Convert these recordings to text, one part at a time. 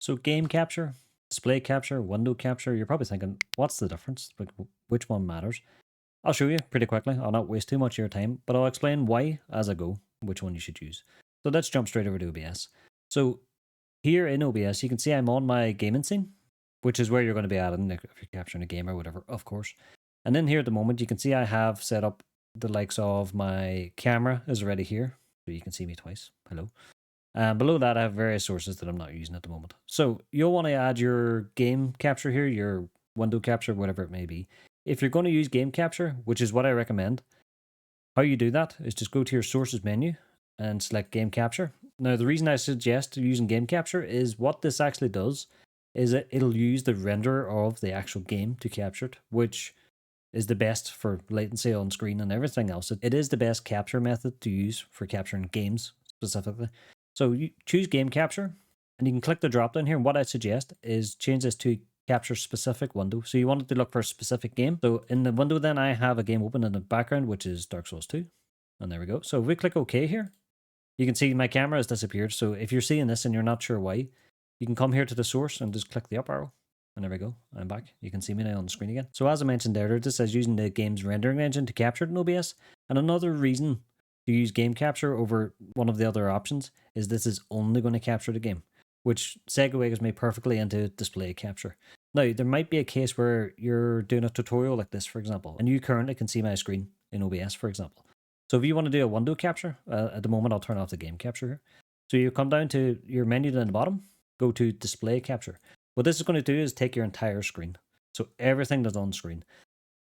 So game capture, display capture, window capture, you're probably thinking, what's the difference? Like, which one matters? I'll show you pretty quickly. I'll not waste too much of your time, but I'll explain why as I go, which one you should use. So let's jump straight over to OBS. So here in OBS, you can see I'm on my gaming scene, which is where you're going to be adding if you're capturing a game or whatever, of course. And then here at the moment, you can see I have set up the likes of my camera is already here. So you can see me twice. Hello. Below that, I have various sources that I'm not using at the moment. So you'll want to add your game capture here, your window capture, whatever it may be. If you're going to use game capture, which is what I recommend, how you do that is just go to your sources menu and select game capture. Now, the reason I suggest using game capture is what this actually does is it'll use the renderer of the actual game to capture it, which is the best for latency on screen and everything else. It is the best capture method to use for capturing games specifically. So you choose game capture and you can click the drop down here. And what I suggest is change this to capture specific window. So you want it to look for a specific game. So in the window, then I have a game open in the background, which is Dark Souls 2. And there we go. So if we click OK here, you can see my camera has disappeared. So if you're seeing this and you're not sure why, you can come here to the source and just click the up arrow. And there we go. I'm back. You can see me now on the screen again. So as I mentioned earlier, this is using the game's rendering engine to capture it in OBS. And another reason to use game capture over one of the other options is this is only going to capture the game, which segues me perfectly into display capture. Now, there might be a case where you're doing a tutorial like this, for example, and you currently can see my screen in OBS, for example. So if you want to do a window capture, at the moment, I'll turn off the game capture here. So you come down to your menu down the bottom, go to display capture. What this is going to do is take your entire screen. So everything that's on screen.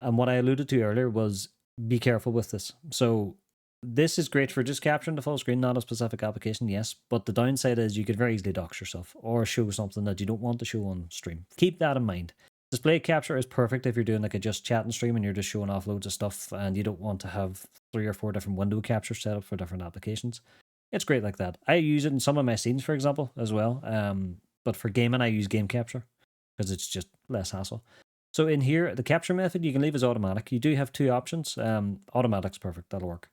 And what I alluded to earlier was be careful with this. So this is great for just capturing the full screen, not a specific application, yes. But the downside is you could very easily dox yourself or show something that you don't want to show on stream. Keep that in mind. Display capture is perfect if you're doing like a just chatting stream and you're just showing off loads of stuff and you don't want to have 3 or 4 different window captures set up for different applications. It's great like that. I use it in some of my scenes, for example, as well. But for gaming, I use game capture because it's just less hassle. So in here, the capture method, you can leave as automatic. You do have 2 options. Automatic's perfect. That'll work.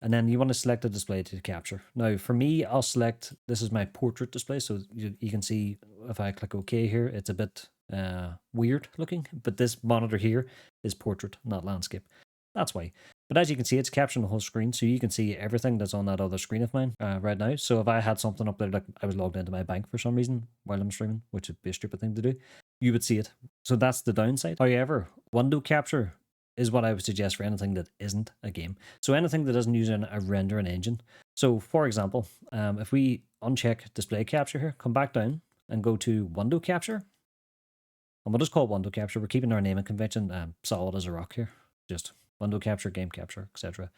And then you want to select the display to capture. Now, for me, I'll select, this is my portrait display. So you can see if I click OK here, it's a bit weird looking. But this monitor here is portrait, not landscape. That's why. But as you can see, it's capturing the whole screen. So you can see everything that's on that other screen of mine right now. So if I had something up there, like I was logged into my bank for some reason while I'm streaming, which would be a stupid thing to do, you would see it. So that's the downside. However, window capture is what I would suggest for anything that isn't a game. So anything that doesn't use a rendering engine. So for example, if we uncheck display capture here, come back down and go to window capture. And we'll just call it window capture. We're keeping our naming convention solid as a rock here. Just window capture, game capture, etc.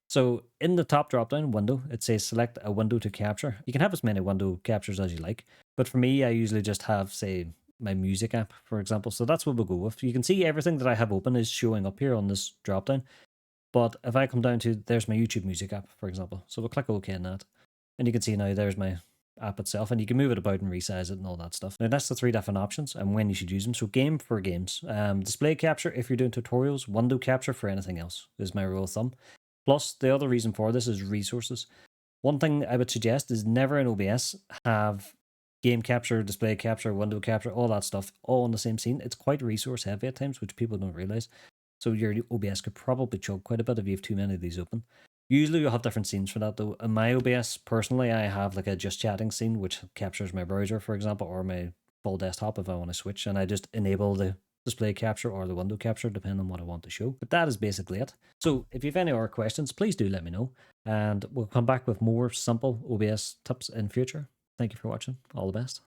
So in the top drop-down window, it says select a window to capture. You can have as many window captures as you like. But for me, I usually just have, say, my music app, for example. So that's what we'll go with. You can see everything that I have open is showing up here on this drop-down. But if I come down to, there's my YouTube music app, for example. So we'll click OK on that. And you can see now there's my app itself. And you can move it about and resize it and all that stuff. Now that's the 3 different options and when you should use them. So game for games. Display capture if you're doing tutorials. Window capture for anything else is my rule of thumb. Plus, the other reason for this is resources. One thing I would suggest is never in OBS have game capture, display capture, window capture, all that stuff, all in the same scene. It's quite resource heavy at times, which people don't realize. So your OBS could probably choke quite a bit if you have too many of these open. Usually you'll have different scenes for that though. In my OBS, personally, I have like a just chatting scene, which captures my browser, for example, or my full desktop if I want to switch. And I just enable the display capture or the window capture, depending on what I want to show. But that is basically it. So if you have any other questions, please do let me know. And we'll come back with more simple OBS tips in future. Thank you for watching. All the best.